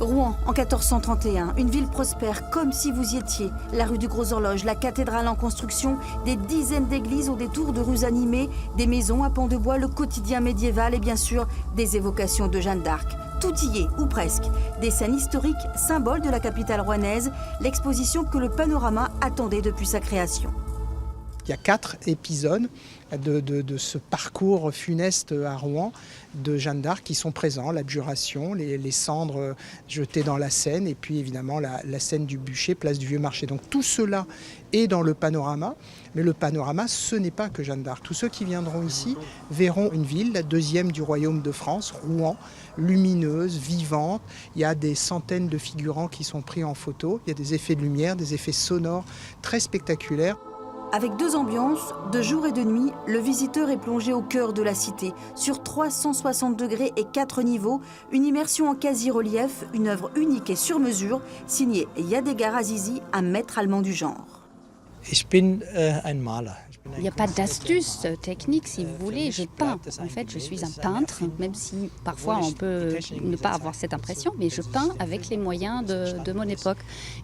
Rouen, en 1431, une ville prospère comme si vous y étiez. La rue du Gros Horloge, la cathédrale en construction, des dizaines d'églises au détour de rues animées, des maisons à pans de bois, le quotidien médiéval et bien sûr des évocations de Jeanne d'Arc. Tout y est, ou presque. Des scènes historiques, symboles de la capitale rouennaise, l'exposition que le Panorama attendait depuis sa création. Il y a 4 épisodes de ce parcours funeste à Rouen de Jeanne d'Arc qui sont présents, l'abjuration, les cendres jetées dans la Seine et puis évidemment la scène du bûcher, place du Vieux Marché. Donc tout cela est dans le Panorama, mais le Panorama ce n'est pas que Jeanne d'Arc. Tous ceux qui viendront ici verront une ville, la deuxième du royaume de France, Rouen, lumineuse, vivante. Il y a des centaines de figurants qui sont pris en photo, il y a des effets de lumière, des effets sonores très spectaculaires. Avec 2 ambiances, de jour et de nuit, le visiteur est plongé au cœur de la cité. Sur 360 degrés et 4 niveaux, une immersion en quasi-relief, une œuvre unique et sur mesure, signée Yadigar Azizi, un maître allemand du genre. Il n'y a pas d'astuce technique, si vous voulez. Je peins. En fait, je suis un peintre, même si parfois on peut ne pas avoir cette impression, mais je peins avec les moyens de mon époque.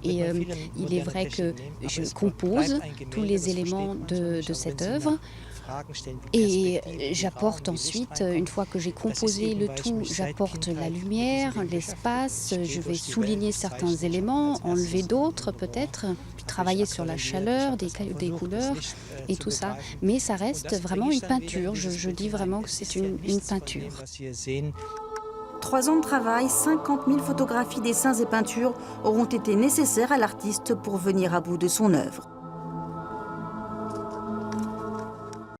Et il est vrai que je compose tous les éléments de cette œuvre. Et j'apporte ensuite, une fois que j'ai composé le tout, j'apporte la lumière, l'espace, je vais souligner certains éléments, enlever d'autres peut-être, puis travailler sur la chaleur, des couleurs et tout ça. Mais ça reste vraiment une peinture, je dis vraiment que c'est une peinture. 3 ans de travail, 50 000 photographies, dessins et peintures auront été nécessaires à l'artiste pour venir à bout de son œuvre.